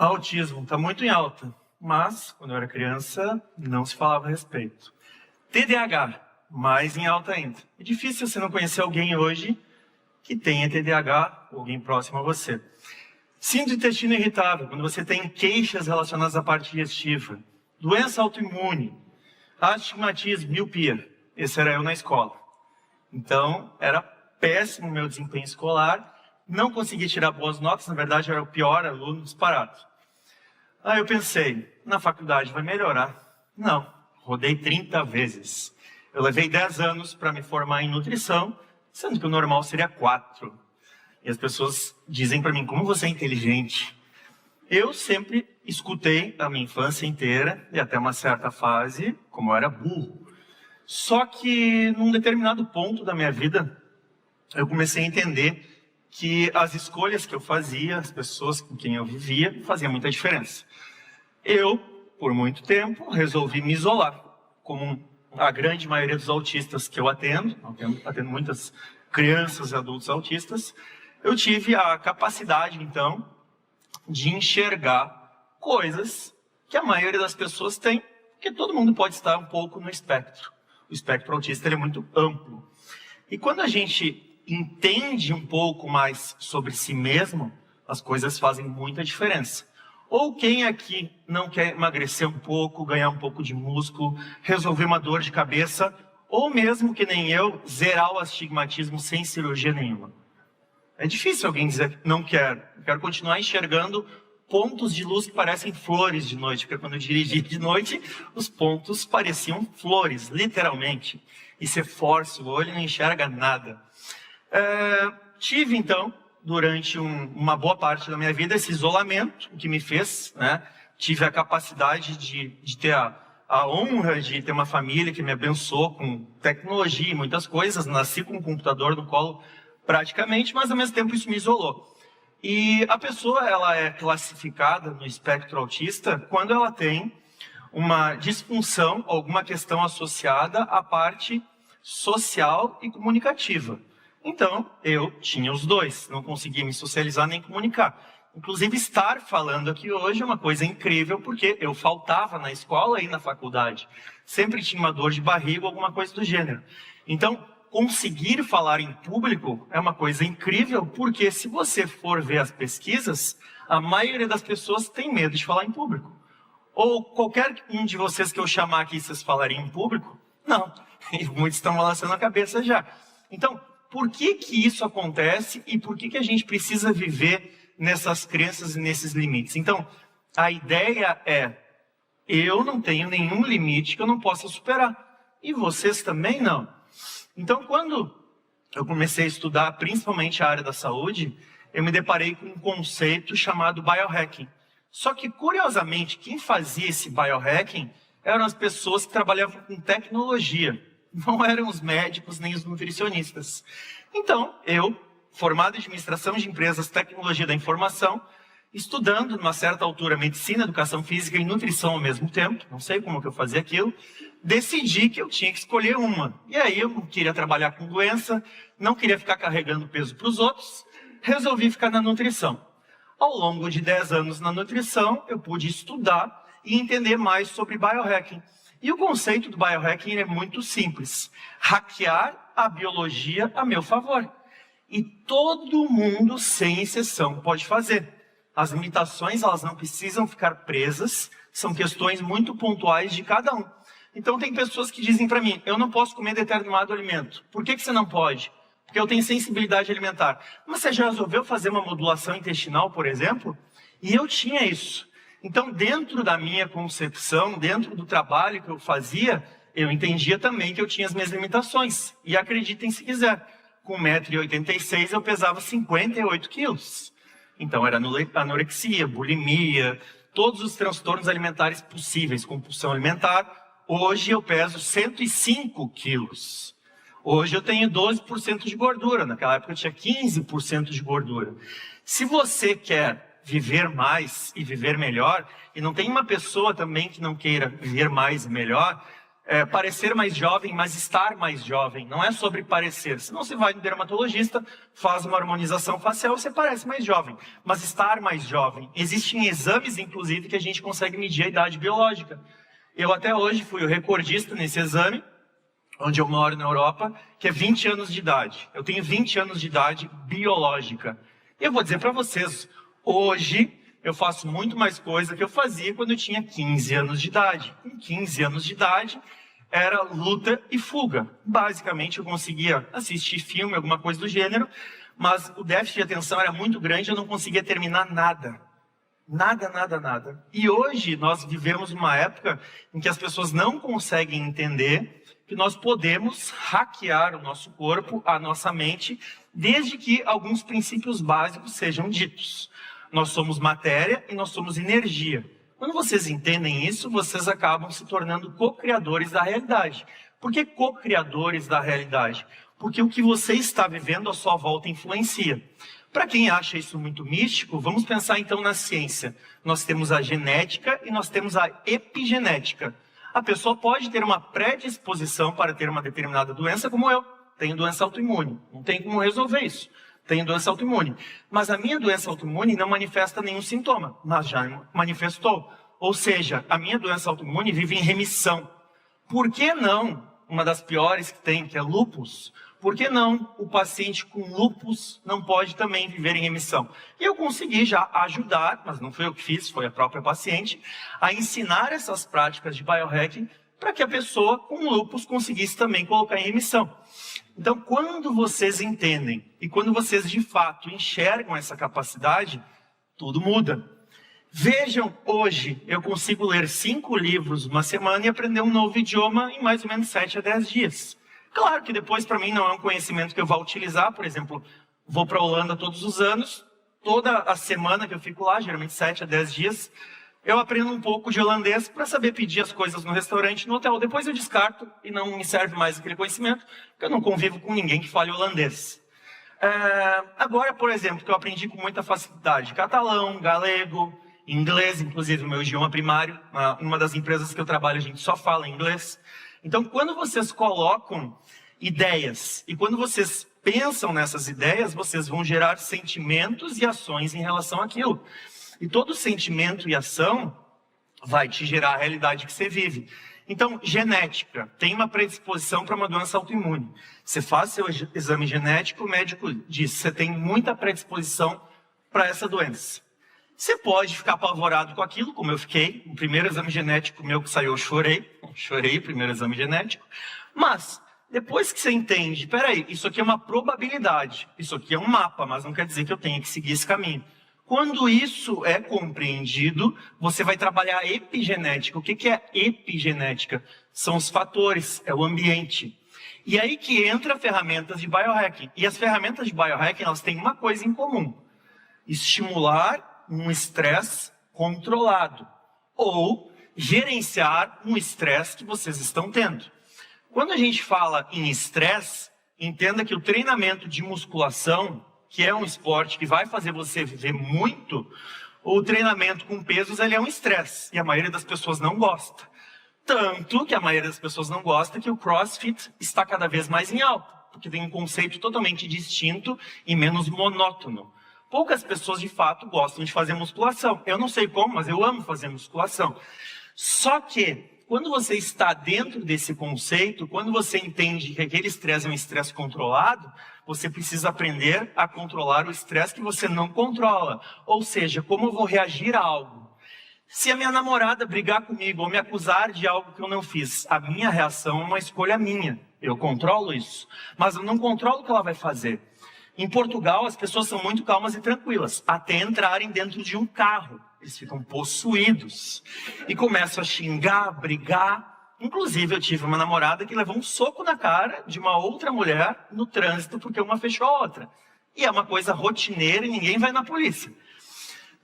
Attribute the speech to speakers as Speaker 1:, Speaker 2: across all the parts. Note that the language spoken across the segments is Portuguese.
Speaker 1: Autismo está muito em alta, mas quando eu era criança não se falava a respeito. TDAH, mais em alta ainda. É difícil você não conhecer alguém hoje que tenha TDAH ou alguém próximo a você. Síndrome do intestino irritável, quando você tem queixas relacionadas à parte digestiva. Doença autoimune, astigmatismo, miopia. Esse era eu na escola. Então, era péssimo o meu desempenho escolar. Não conseguia tirar boas notas, na verdade, eu era o pior aluno disparado. Aí eu pensei, na faculdade vai melhorar. Não, rodei 30 vezes. Eu levei 10 anos para me formar em nutrição, sendo que o normal seria 4. E as pessoas dizem para mim, como você é inteligente. Eu sempre escutei a minha infância inteira, e até uma certa fase, como eu era burro. Só que, num determinado ponto da minha vida, eu comecei a entender que as escolhas que eu fazia, as pessoas com quem eu vivia, faziam muita diferença. Eu, por muito tempo, resolvi me isolar, como a grande maioria dos autistas que eu atendo muitas crianças e adultos autistas, eu tive a capacidade, então, de enxergar coisas que a maioria das pessoas tem, porque todo mundo pode estar um pouco no espectro. O espectro autista ele é muito amplo. E quando a gente entende um pouco mais sobre si mesmo, as coisas fazem muita diferença. Ou quem aqui não quer emagrecer um pouco, ganhar um pouco de músculo, resolver uma dor de cabeça, ou mesmo que nem eu, zerar o astigmatismo sem cirurgia nenhuma. É difícil alguém dizer não quero. Eu quero continuar enxergando pontos de luz que parecem flores de noite, porque quando eu dirigi de noite, os pontos pareciam flores, literalmente. E você força o olho e não enxerga nada. Tive, então, durante uma boa parte da minha vida, esse isolamento, o que me fez, né? Tive a capacidade de ter a honra de ter uma família que me abençoou com tecnologia e muitas coisas. Nasci com um computador no colo praticamente, mas ao mesmo tempo isso me isolou. E a pessoa ela é classificada no espectro autista quando ela tem uma disfunção, alguma questão associada à parte social e comunicativa. Então, eu tinha os dois, não conseguia me socializar nem comunicar. Inclusive, estar falando aqui hoje é uma coisa incrível, porque eu faltava na escola e na faculdade. Sempre tinha uma dor de barriga ou alguma coisa do gênero. Então, conseguir falar em público é uma coisa incrível, porque se você for ver as pesquisas, a maioria das pessoas tem medo de falar em público. Ou qualquer um de vocês que eu chamar aqui, vocês falarem em público? Não. E muitos estão balançando a cabeça já. Então, por que isso acontece e por que a gente precisa viver nessas crenças e nesses limites? Então, a ideia é, eu não tenho nenhum limite que eu não possa superar. E vocês também não. Então, quando eu comecei a estudar principalmente a área da saúde, eu me deparei com um conceito chamado biohacking. Só que, curiosamente, quem fazia esse biohacking eram as pessoas que trabalhavam com tecnologia. Não eram os médicos nem os nutricionistas. Então, eu, formado em administração de empresas, tecnologia da informação, estudando, numa certa altura, medicina, educação física e nutrição ao mesmo tempo, não sei como que eu fazia aquilo, decidi que eu tinha que escolher uma. E aí eu não queria trabalhar com doença, não queria ficar carregando peso para os outros, resolvi ficar na nutrição. Ao longo de 10 anos na nutrição, eu pude estudar e entender mais sobre biohacking. E o conceito do biohacking é muito simples. Hackear a biologia a meu favor. E todo mundo, sem exceção, pode fazer. As limitações, elas não precisam ficar presas, são questões muito pontuais de cada um. Então, tem pessoas que dizem para mim, eu não posso comer determinado alimento. Por que você não pode? Porque eu tenho sensibilidade alimentar. Mas você já resolveu fazer uma modulação intestinal, por exemplo? E eu tinha isso. Então, dentro da minha concepção, dentro do trabalho que eu fazia, eu entendia também que eu tinha as minhas limitações. E acreditem se quiser, com 1,86 m eu pesava 58 quilos. Então, era anorexia, bulimia, todos os transtornos alimentares possíveis, compulsão alimentar. Hoje eu peso 105 quilos. Hoje eu tenho 12% de gordura. Naquela época eu tinha 15% de gordura. Se você quer viver mais e viver melhor, e não tem uma pessoa também que não queira viver mais e melhor, parecer mais jovem, mas estar mais jovem. Não é sobre parecer. Se não, você vai no dermatologista, faz uma harmonização facial, você parece mais jovem. Mas estar mais jovem. Existem exames, inclusive, que a gente consegue medir a idade biológica. Eu até hoje fui o recordista nesse exame, onde eu moro na Europa, que é 20 anos de idade. Eu tenho 20 anos de idade biológica. E eu vou dizer para vocês, hoje eu faço muito mais coisa que eu fazia quando eu tinha 15 anos de idade. Com 15 anos de idade, era luta e fuga. Basicamente, eu conseguia assistir filme, alguma coisa do gênero, mas o déficit de atenção era muito grande, eu não conseguia terminar nada. Nada, nada, nada. E hoje nós vivemos uma época em que as pessoas não conseguem entender que nós podemos hackear o nosso corpo, a nossa mente, desde que alguns princípios básicos sejam ditos. Nós somos matéria e nós somos energia. Quando vocês entendem isso, vocês acabam se tornando co-criadores da realidade. Por que co-criadores da realidade? Porque o que você está vivendo à sua volta influencia. Para quem acha isso muito místico, vamos pensar então na ciência. Nós temos a genética e nós temos a epigenética. A pessoa pode ter uma predisposição para ter uma determinada doença, como eu. Tenho doença autoimune. Não tem como resolver isso. Tenho doença autoimune. Mas a minha doença autoimune não manifesta nenhum sintoma, mas já manifestou. Ou seja, a minha doença autoimune vive em remissão. Por que não, uma das piores que tem, que é lúpus, por que não o paciente com lúpus não pode também viver em remissão? E eu consegui já ajudar, mas não foi eu que fiz, foi a própria paciente, a ensinar essas práticas de biohacking para que a pessoa com lúpus conseguisse também colocar em remissão. Então, quando vocês entendem e quando vocês de fato enxergam essa capacidade, tudo muda. Vejam, hoje eu consigo ler 5 livros uma semana e aprender um novo idioma em mais ou menos 7 a 10 dias. Claro que depois para mim não é um conhecimento que eu vou utilizar, por exemplo, vou para a Holanda todos os anos, toda a semana que eu fico lá, geralmente 7 a 10 dias, eu aprendo um pouco de holandês para saber pedir as coisas no restaurante, no hotel. Depois eu descarto e não me serve mais aquele conhecimento, porque eu não convivo com ninguém que fale holandês. Agora, por exemplo, que eu aprendi com muita facilidade, catalão, galego, inglês, inclusive o meu idioma primário, uma das empresas que eu trabalho a gente só fala inglês. Então, quando vocês colocam ideias e quando vocês pensam nessas ideias, vocês vão gerar sentimentos e ações em relação àquilo. E todo sentimento e ação vai te gerar a realidade que você vive. Então, genética. Tem uma predisposição para uma doença autoimune. Você faz seu exame genético, o médico diz, você tem muita predisposição para essa doença. Você pode ficar apavorado com aquilo, como eu fiquei. O primeiro exame genético meu que saiu, eu chorei. Chorei o primeiro exame genético. Mas, depois que você entende, peraí, isso aqui é uma probabilidade. Isso aqui é um mapa, mas não quer dizer que eu tenha que seguir esse caminho. Quando isso é compreendido, você vai trabalhar a epigenética. O que é epigenética? São os fatores, é o ambiente. E aí que entra ferramentas de biohacking. E as ferramentas de biohacking, elas têm uma coisa em comum. Estimular um estresse controlado. Ou gerenciar um estresse que vocês estão tendo. Quando a gente fala em estresse, entenda que o treinamento de musculação, que é um esporte que vai fazer você viver muito, o treinamento com pesos ele é um estresse. E a maioria das pessoas não gosta. Tanto que a maioria das pessoas não gosta que o CrossFit está cada vez mais em alta. Porque tem um conceito totalmente distinto e menos monótono. Poucas pessoas, de fato, gostam de fazer musculação. Eu não sei como, mas eu amo fazer musculação. Só que, quando você está dentro desse conceito, quando você entende que aquele estresse é um estresse controlado, você precisa aprender a controlar o estresse que você não controla. Ou seja, como eu vou reagir a algo. Se a minha namorada brigar comigo ou me acusar de algo que eu não fiz, a minha reação é uma escolha minha. Eu controlo isso. Mas eu não controlo o que ela vai fazer. Em Portugal, as pessoas são muito calmas e tranquilas, até entrarem dentro de um carro. Eles ficam possuídos e começam a xingar, brigar. Inclusive, eu tive uma namorada que levou um soco na cara de uma outra mulher no trânsito porque uma fechou a outra. E é uma coisa rotineira e ninguém vai na polícia.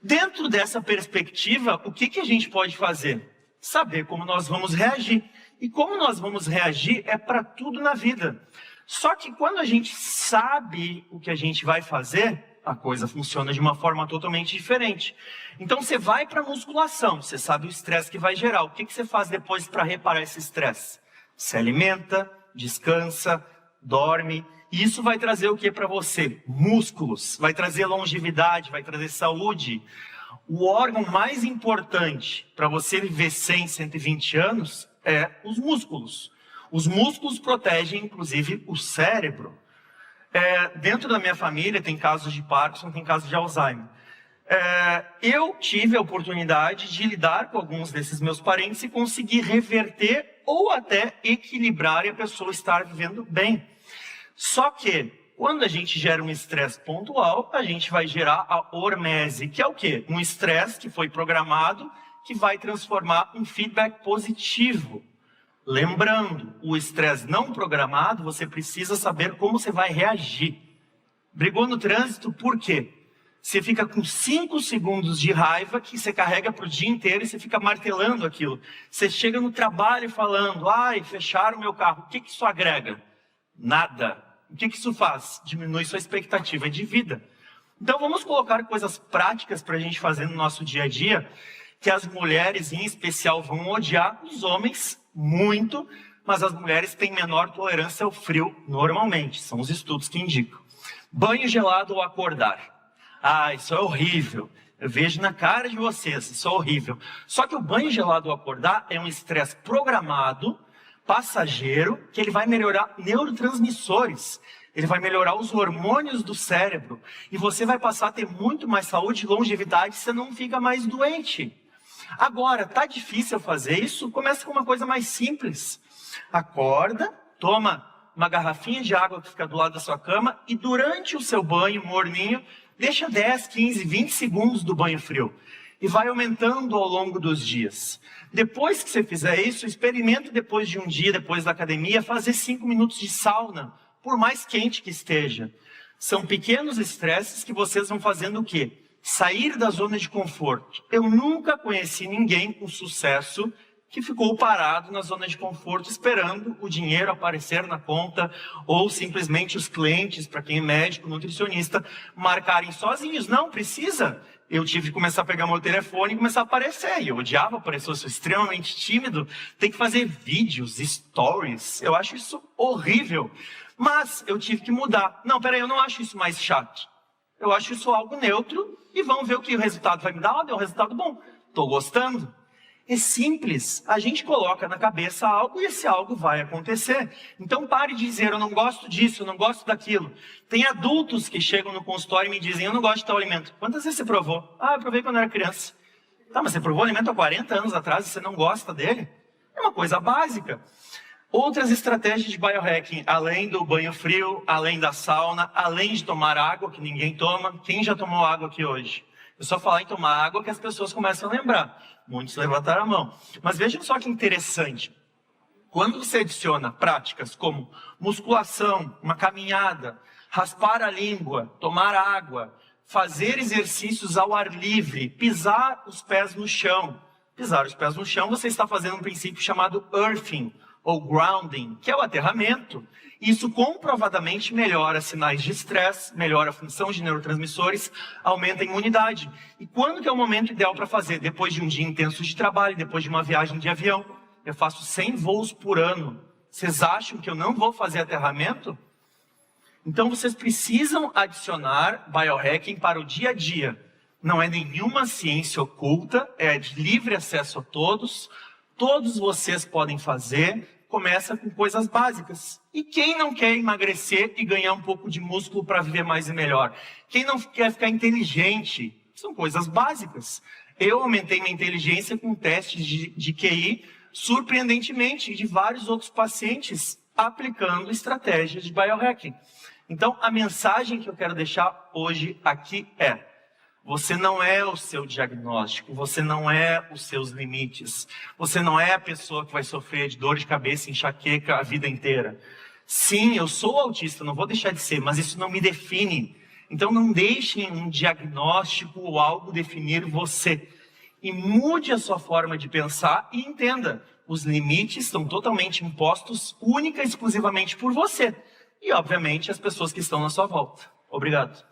Speaker 1: Dentro dessa perspectiva, o que a gente pode fazer? Saber como nós vamos reagir. E como nós vamos reagir é para tudo na vida. Só que quando a gente sabe o que a gente vai fazer, a coisa funciona de uma forma totalmente diferente. Então você vai para a musculação, você sabe o estresse que vai gerar. O que você faz depois para reparar esse estresse? Se alimenta, descansa, dorme. E isso vai trazer o que para você? Músculos, vai trazer longevidade, vai trazer saúde. O órgão mais importante para você viver 100, 120 anos é os músculos. Os músculos protegem, inclusive, o cérebro. Dentro da minha família tem casos de Parkinson, tem casos de Alzheimer. Eu tive a oportunidade de lidar com alguns desses meus parentes e conseguir reverter ou até equilibrar e a pessoa estar vivendo bem. Só que, quando a gente gera um estresse pontual, a gente vai gerar a hormese, que é o quê? Um estresse que foi programado, que vai transformar em feedback positivo. Lembrando, o estresse não programado, você precisa saber como você vai reagir. Brigou no trânsito, por quê? Você fica com 5 segundos de raiva que você carrega para o dia inteiro e você fica martelando aquilo. Você chega no trabalho falando, ai, fecharam o meu carro. O que isso agrega? Nada. O que isso faz? Diminui sua expectativa de vida. Então vamos colocar coisas práticas para a gente fazer no nosso dia a dia, que as mulheres em especial vão odiar, os homens muito, mas as mulheres têm menor tolerância ao frio normalmente, são os estudos que indicam. Banho gelado ao acordar. Ah, isso é horrível. Eu vejo na cara de vocês, isso é horrível. Só que o banho gelado ao acordar é um estresse programado, passageiro, que ele vai melhorar neurotransmissores. Ele vai melhorar os hormônios do cérebro. E você vai passar a ter muito mais saúde e longevidade, você não fica mais doente. Agora, tá difícil fazer isso? Começa com uma coisa mais simples. Acorda, toma uma garrafinha de água que fica do lado da sua cama e durante o seu banho morninho, deixa 10, 15, 20 segundos do banho frio. E vai aumentando ao longo dos dias. Depois que você fizer isso, experimente depois de um dia, depois da academia, fazer 5 minutos de sauna, por mais quente que esteja. São pequenos estresses que vocês vão fazendo o quê? Sair da zona de conforto. Eu nunca conheci ninguém com sucesso que ficou parado na zona de conforto esperando o dinheiro aparecer na conta ou simplesmente os clientes, para quem é médico, nutricionista, marcarem sozinhos. Não, precisa. Eu tive que começar a pegar meu telefone e começar a aparecer. E eu odiava aparecer, eu sou extremamente tímido. Tem que fazer vídeos, stories. Eu acho isso horrível. Mas eu tive que mudar. Não, peraí, eu não acho isso mais chato. Eu acho isso algo neutro e vamos ver o que o resultado vai me dar. Deu um resultado bom. Estou gostando. É simples. A gente coloca na cabeça algo e esse algo vai acontecer. Então pare de dizer, eu não gosto disso, eu não gosto daquilo. Tem adultos que chegam no consultório e me dizem, eu não gosto de tal alimento. Quantas vezes você provou? Ah, eu provei quando eu era criança. Tá, mas você provou o alimento há 40 anos atrás e você não gosta dele? É uma coisa básica. Outras estratégias de biohacking, além do banho frio, além da sauna, além de tomar água, que ninguém toma. Quem já tomou água aqui hoje? Eu só falar em tomar água que as pessoas começam a lembrar. Muitos levantaram a mão. Mas vejam só que interessante. Quando você adiciona práticas como musculação, uma caminhada, raspar a língua, tomar água, fazer exercícios ao ar livre, pisar os pés no chão. Pisar os pés no chão, você está fazendo um princípio chamado earthing, ou grounding, que é o aterramento. Isso comprovadamente melhora sinais de estresse, melhora a função de neurotransmissores, aumenta a imunidade. E quando que é o momento ideal para fazer? Depois de um dia intenso de trabalho, depois de uma viagem de avião. Eu faço 100 voos por ano. Vocês acham que eu não vou fazer aterramento? Então vocês precisam adicionar biohacking para o dia a dia. Não é nenhuma ciência oculta, é de livre acesso a todos. Todos vocês podem fazer. Começa com coisas básicas. E quem não quer emagrecer e ganhar um pouco de músculo para viver mais e melhor? Quem não quer ficar inteligente? São coisas básicas. Eu aumentei minha inteligência com testes de QI, surpreendentemente, de vários outros pacientes, aplicando estratégias de biohacking. Então, a mensagem que eu quero deixar hoje aqui é: você não é o seu diagnóstico, você não é os seus limites. Você não é a pessoa que vai sofrer de dor de cabeça, enxaqueca a vida inteira. Sim, eu sou autista, não vou deixar de ser, mas isso não me define. Então não deixem um diagnóstico ou algo definir você. E mude a sua forma de pensar e entenda, os limites estão totalmente impostos, única e exclusivamente por você. E, obviamente, as pessoas que estão na sua volta. Obrigado.